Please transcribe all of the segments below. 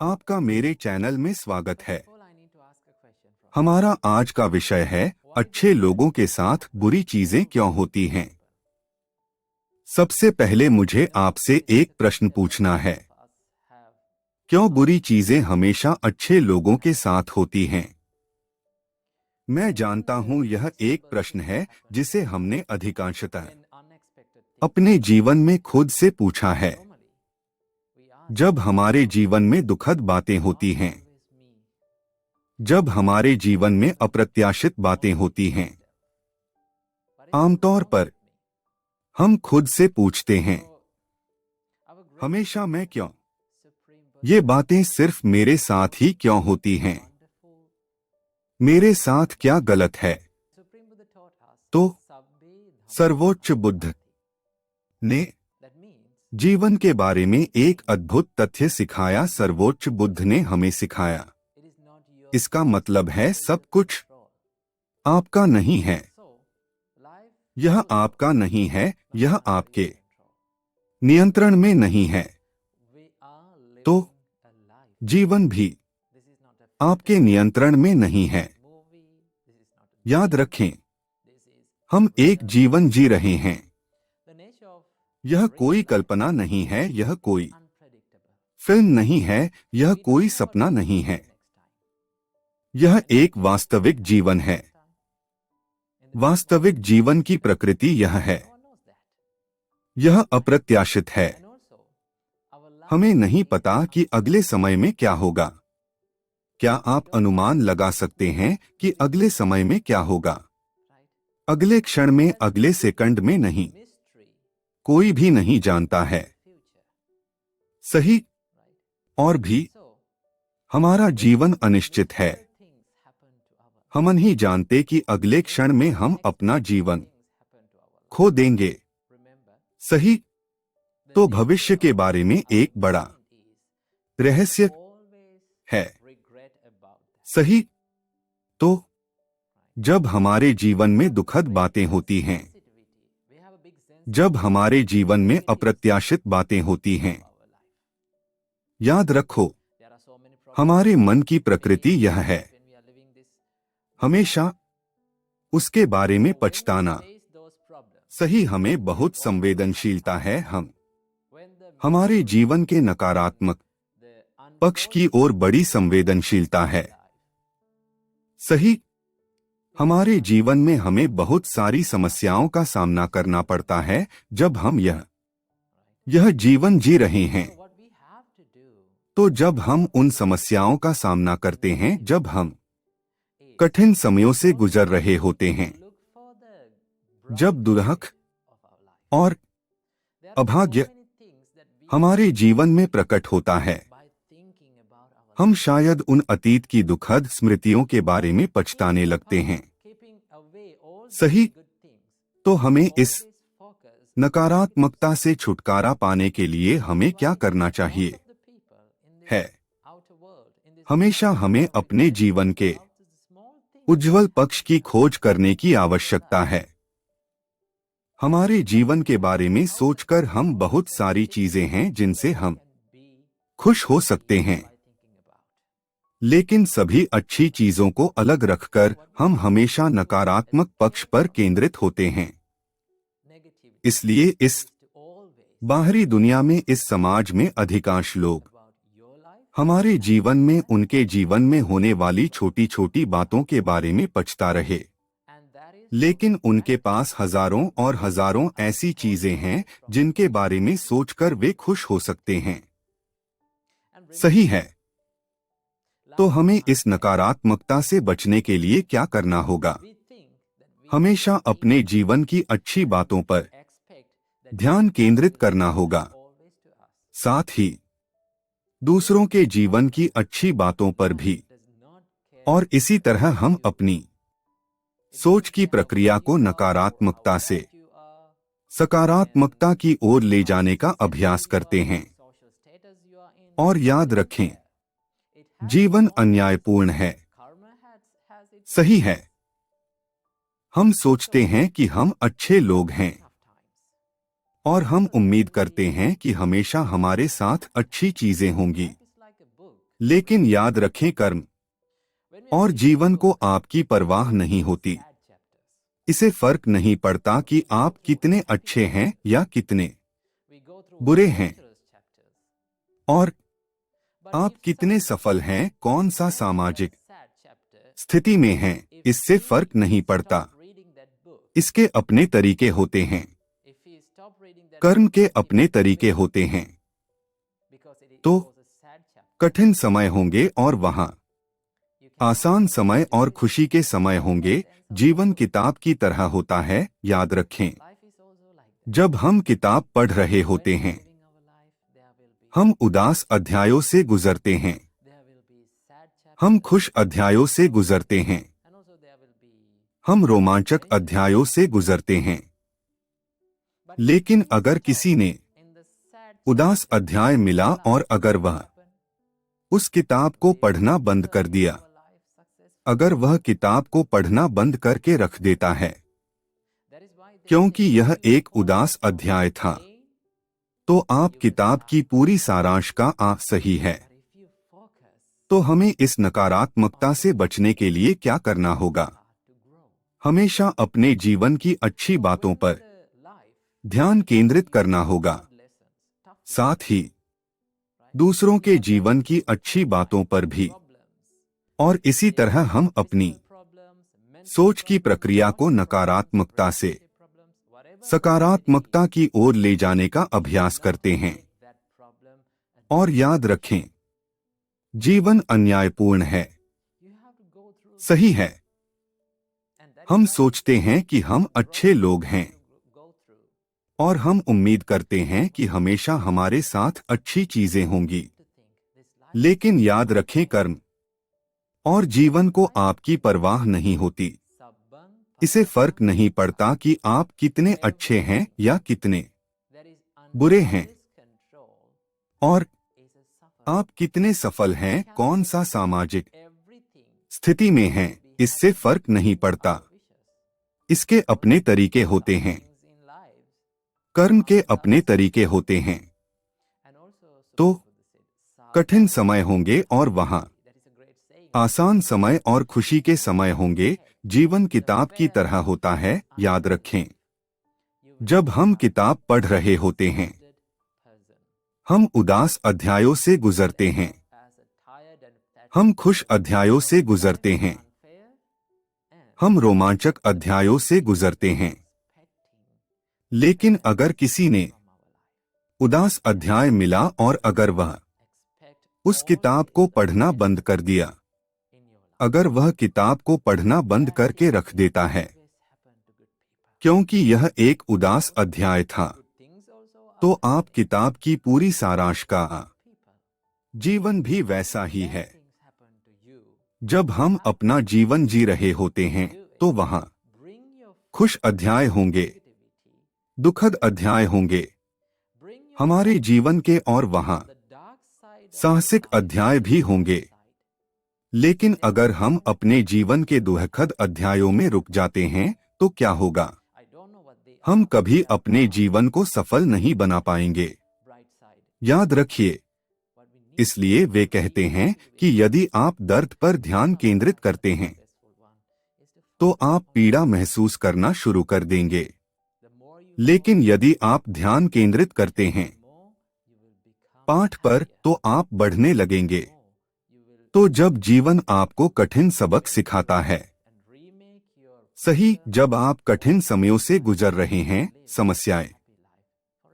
आपका मेरे चैनल में स्वागत है। हमारा आज का विषय है अच्छे लोगों के साथ बुरी चीजें क्यों होती हैं। सबसे पहले मुझे आपसे एक प्रश्न पूछना है, क्यों बुरी चीजें हमेशा अच्छे लोगों के साथ होती हैं? मैं जानता हूं यह एक प्रश्न है जिसे हमने अधिकांशतः अपने जीवन में खुद से पूछा है। जब हमारे जीवन में दुखद बातें होती हैं, जब हमारे जीवन में अप्रत्याशित बातें होती हैं, आमतौर पर हम खुद से पूछते हैं, हमेशा मैं क्यों? ये बातें सिर्फ मेरे साथ ही क्यों होती हैं? मेरे साथ क्या गलत है? तो सर्वोच्च बुद्ध ने जीवन के बारे में एक अद्भुत तथ्य सिखाया। सर्वोच्च बुद्ध ने हमें सिखाया, इसका मतलब है सब कुछ आपका नहीं है। यह आपका नहीं है, यह आपके नियंत्रण में नहीं है। तो जीवन भी आपके नियंत्रण में नहीं है। याद रखें, हम एक जीवन जी रहे हैं। यह कोई कल्पना नहीं है, यह कोई फिल्म नहीं है, यह कोई सपना नहीं है। यह एक वास्तविक जीवन है। वास्तविक जीवन की प्रकृति यह है, यह अप्रत्याशित है। हमें नहीं पता कि अगले समय में क्या होगा। क्या आप अनुमान लगा सकते हैं कि अगले समय में क्या होगा? अगले क्षण में, अगले सेकंड में नहीं। कोई भी नहीं जानता है। सही? और भी हमारा जीवन अनिश्चित है। हम नहीं जानते कि अगले क्षण में हम अपना जीवन खो देंगे। सही? तो भविष्य के बारे में एक बड़ा रहस्य है। सही? तो जब हमारे जीवन में दुखद बातें होती हैं, जब हमारे जीवन में अप्रत्याशित बातें होती हैं, याद रखो, हमारे मन की प्रकृति यह है, हमेशा उसके बारे में पछताना। सही, हमें बहुत संवेदनशीलता है। हमारे जीवन के नकारात्मक पक्ष की ओर बड़ी संवेदनशीलता है। सही? हमारे जीवन में हमें बहुत सारी समस्याओं का सामना करना पड़ता है जब हम यह जीवन जी रहे हैं। तो जब हम उन समस्याओं का सामना करते हैं, जब हम कठिन समयों से गुजर रहे होते हैं, जब दुर्लभ और अभाग्य हमारे जीवन में प्रकट होता है, हम शायद उन अतीत की दुखद स्मृतियों के बारे में पछताने लगते हैं। सही? तो हमें इस नकारात्मकता से छुटकारा पाने के लिए हमें क्या करना चाहिए? हमेशा हमें अपने जीवन के उज्जवल पक्ष की खोज करने की आवश्यकता है। हमारे जीवन के बारे में सोचकर हम बहुत सारी चीजें हैं जिनसे हम खुश हो सकते हैं, लेकिन सभी अच्छी चीजों को अलग रखकर हम हमेशा नकारात्मक पक्ष पर केंद्रित होते हैं। इसलिए इस बाहरी दुनिया में, इस समाज में अधिकांश लोग हमारे जीवन में, उनके जीवन में होने वाली छोटी छोटी बातों के बारे में पछता रहे, लेकिन उनके पास हजारों और हजारों ऐसी चीजें हैं जिनके बारे में सोचकर वे खुश हो सकते हैं। सही है? तो हमें इस नकारात्मकता से बचने के लिए क्या करना होगा? हमेशा अपने जीवन की अच्छी बातों पर ध्यान केंद्रित करना होगा, साथ ही दूसरों के जीवन की अच्छी बातों पर भी। और इसी तरह हम अपनी सोच की प्रक्रिया को नकारात्मकता से सकारात्मकता की ओर ले जाने का अभ्यास करते हैं। और याद रखें, जीवन अन्यायपूर्ण है। सही है? हम सोचते हैं कि हम अच्छे लोग हैं और हम उम्मीद करते हैं कि हमेशा हमारे साथ अच्छी चीजें होंगी। लेकिन याद रखें, कर्म और जीवन को आपकी परवाह नहीं होती। इसे फर्क नहीं पड़ता कि आप कितने अच्छे हैं या कितने बुरे हैं, और आप कितने सफल हैं, कौन सा सामाजिक स्थिति में हैं, इससे फर्क नहीं पड़ता। इसके अपने तरीके होते हैं, कर्म के अपने तरीके होते हैं। तो कठिन समय होंगे और वहां आसान समय और खुशी के समय होंगे। जीवन किताब की तरह होता है, याद रखें। जब हम किताब पढ़ रहे होते हैं, हम उदास अध्यायों से गुजरते हैं, हम खुश अध्यायों से गुजरते हैं, हम रोमांचक अध्यायों से गुजरते हैं। लेकिन अगर किसी ने उदास अध्याय मिला और अगर वह उस किताब को पढ़ना बंद कर दिया, अगर वह किताब को पढ़ना बंद करके रख देता है क्योंकि यह एक उदास अध्याय था, तो आप किताब की पूरी सारांश का सही है। तो हमें इस नकारात्मकता से बचने के लिए क्या करना होगा? हमेशा अपने जीवन की अच्छी बातों पर ध्यान केंद्रित करना होगा, साथ ही दूसरों के जीवन की अच्छी बातों पर भी। और इसी तरह हम अपनी सोच की प्रक्रिया को नकारात्मकता से सकारात्मकता की ओर ले जाने का अभ्यास करते हैं। और याद रखें, जीवन अन्यायपूर्ण है, सही है। हम सोचते हैं कि हम अच्छे लोग हैं और हम उम्मीद करते हैं कि हमेशा हमारे साथ अच्छी चीजें होंगी। लेकिन याद रखें, कर्म और जीवन को आपकी परवाह नहीं होती। इसे फर्क नहीं पड़ता कि आप कितने अच्छे हैं या कितने बुरे हैं, और आप कितने सफल हैं, कौन सा सामाजिक स्थिति में हैं, इससे फर्क नहीं पड़ता। इसके अपने तरीके होते हैं, कर्म के अपने तरीके होते हैं। तो कठिन समय होंगे और वहां आसान समय और खुशी के समय होंगे। जीवन किताब की तरह होता है, याद रखें। जब हम किताब पढ़ रहे होते हैं, हम उदास अध्यायों से गुजरते हैं, हम खुश अध्यायों से गुजरते हैं, हम रोमांचक अध्यायों से गुजरते हैं। लेकिन अगर किसी ने उदास अध्याय मिला और अगर वह उस किताब को पढ़ना बंद कर दिया, अगर वह किताब को पढ़ना बंद करके रख देता है क्योंकि यह एक उदास अध्याय था, तो आप किताब की पूरी सारांश का जीवन भी वैसा ही है। जब हम अपना जीवन जी रहे होते हैं, तो वहां खुश अध्याय होंगे, दुखद अध्याय होंगे हमारे जीवन के, और वहां साहसिक अध्याय भी होंगे। लेकिन अगर हम अपने जीवन के दुखद अध्यायों में रुक जाते हैं, तो क्या होगा? हम कभी अपने जीवन को सफल नहीं बना पाएंगे। याद रखिए, इसलिए वे कहते हैं कि यदि आप दर्द पर ध्यान केंद्रित करते हैं, तो आप पीड़ा महसूस करना शुरू कर देंगे। लेकिन यदि आप ध्यान केंद्रित करते हैं पाठ पर, तो आप बढ़ने लगेंगे। तो जब जीवन आपको कठिन सबक सिखाता है, सही, जब आप कठिन समयों से गुजर रहे हैं, समस्याएं,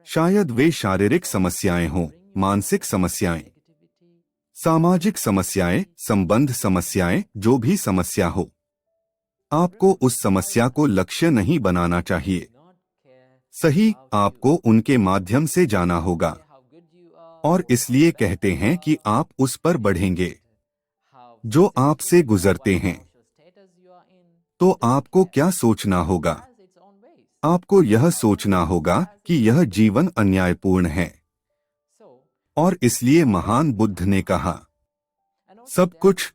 शायद वे शारीरिक समस्याएं हों, मानसिक समस्याएं, सामाजिक समस्याएं, संबंध समस्याएं, जो भी समस्या हो, आपको उस समस्या को लक्ष्य नहीं बनाना चाहिए। सही, आपको उनके माध्यम से जाना होगा। और इसलिए कहते हैं कि आप उस पर बढ़ेंगे जो आपसे गुजरते हैं। तो आपको क्या सोचना होगा? आपको यह सोचना होगा कि यह जीवन अन्यायपूर्ण है। और इसलिए महान बुद्ध ने कहा, सब कुछ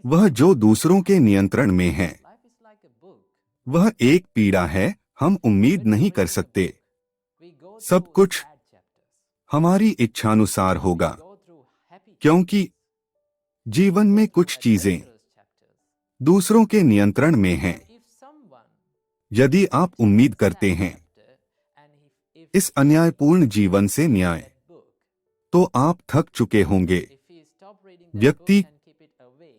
वह जो दूसरों के नियंत्रण में है, वह एक पीड़ा है, हम उम्मीद नहीं कर सकते। सब कुछ हमारी इच्छानुसार होगा, क्योंकि जीवन में कुछ चीजें दूसरों के नियंत्रण में हैं। यदि आप उम्मीद करते हैं इस अन्यायपूर्ण जीवन से न्याय, तो आप थक चुके होंगे। व्यक्ति,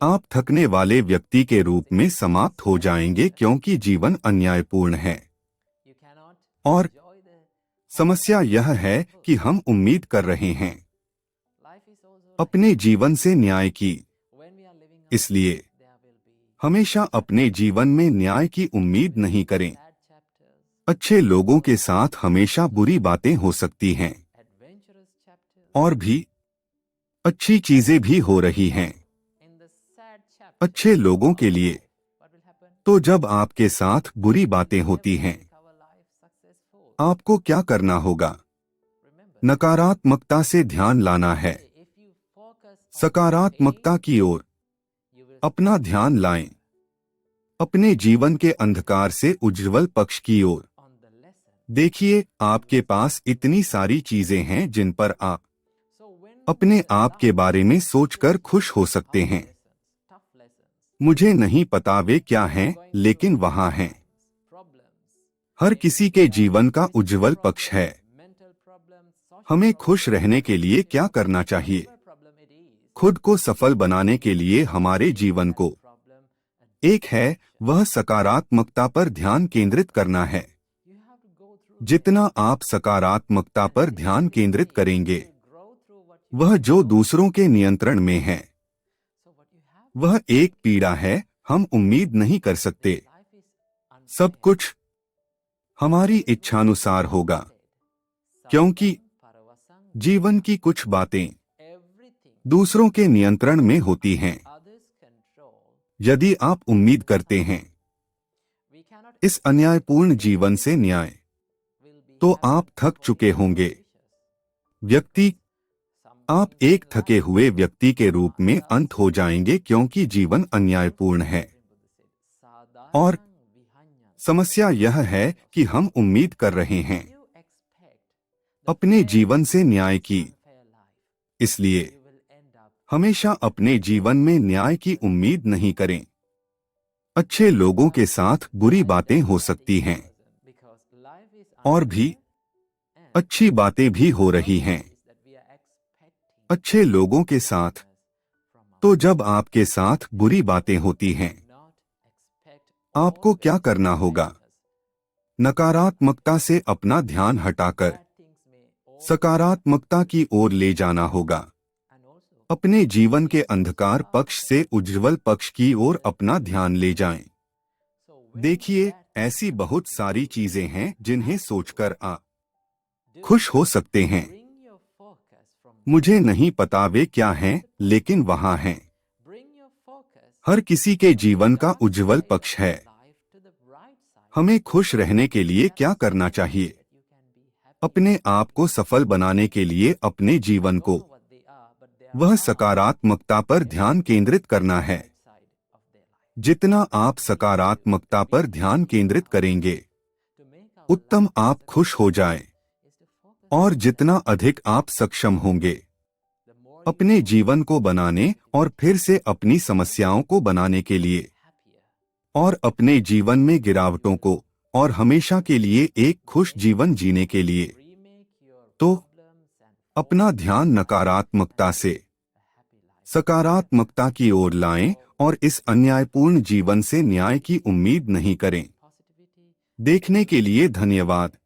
आप थकने वाले व्यक्ति के रूप में समाप्त हो जाएंगे क्योंकि जीवन अन्यायपूर्ण है। और समस्या यह है कि हम उम्मीद कर रहे हैं अपने जीवन से न्याय की। इसलिए हमेशा अपने जीवन में न्याय की उम्मीद नहीं करें। अच्छे लोगों के साथ हमेशा बुरी बातें हो सकती हैं, और भी अच्छी चीजें भी हो रही हैं अच्छे लोगों के लिए। तो जब आपके साथ बुरी बातें होती हैं, आपको क्या करना होगा? नकारात्मकता से ध्यान लाना है। सकारात्मकता की ओर अपना ध्यान लाएं। अपने जीवन के अंधकार से उज्ज्वल पक्ष की ओर देखिए। आपके पास इतनी सारी चीजें हैं जिन पर आप अपने आप के बारे में सोचकर खुश हो सकते हैं। मुझे नहीं पता वे क्या हैं, लेकिन वहां हैं। हर किसी के जीवन का उज्ज्वल पक्ष है। हमें खुश रहने के लिए क्या करना चाहिए? खुद को सफल बनाने के लिए हमारे जीवन को एक है, वह सकारात्मकता पर ध्यान केंद्रित करना है। जितना आप सकारात्मकता पर ध्यान केंद्रित करेंगे, वह जो दूसरों के नियंत्रण में है, वह एक पीड़ा है। हम उम्मीद नहीं कर सकते सब कुछ हमारी इच्छानुसार होगा, क्योंकि जीवन की कुछ बातें दूसरों के नियंत्रण में होती हैं। यदि आप उम्मीद करते हैं इस अन्यायपूर्ण जीवन से न्याय, तो आप थक चुके होंगे। व्यक्ति, आप एक थके हुए व्यक्ति के रूप में अंत हो जाएंगे क्योंकि जीवन अन्यायपूर्ण है। और समस्या यह है कि हम उम्मीद कर रहे हैं अपने जीवन से न्याय की। इसलिए हमेशा अपने जीवन में न्याय की उम्मीद नहीं करें। अच्छे लोगों के साथ बुरी बातें हो सकती हैं, और भी अच्छी बातें भी हो रही हैं अच्छे लोगों के साथ। तो जब आपके साथ बुरी बातें होती हैं, आपको क्या करना होगा? नकारात्मकता से अपना ध्यान हटाकर सकारात्मकता की ओर ले जाना होगा। अपने जीवन के अंधकार पक्ष से उज्ज्वल पक्ष की ओर अपना ध्यान ले जाएं। देखिए, ऐसी बहुत सारी चीजें हैं जिन्हें सोचकर आप खुश हो सकते हैं। मुझे नहीं पता वे क्या हैं, लेकिन वहां हैं। हर किसी के जीवन का उज्ज्वल पक्ष है। हमें खुश रहने के लिए क्या करना चाहिए? अपने आप को सफल बनाने के लिए अपने जीवन को वह सकारात्मकता पर ध्यान केंद्रित करना है। जितना आप सकारात्मकता पर ध्यान केंद्रित करेंगे, उत्तम आप खुश हो जाएं। और जितना अधिक आप सक्षम होंगे अपने जीवन को बनाने और फिर से अपनी समस्याओं को बनाने के लिए, और अपने जीवन में गिरावटों को और हमेशा के लिए एक खुश जीवन जीने के लिए, तो अपना ध्यान नकारात्मकता से सकारात्मकता की ओर लाएं और इस अन्यायपूर्ण जीवन से न्याय की उम्मीद नहीं करें। देखने के लिए धन्यवाद।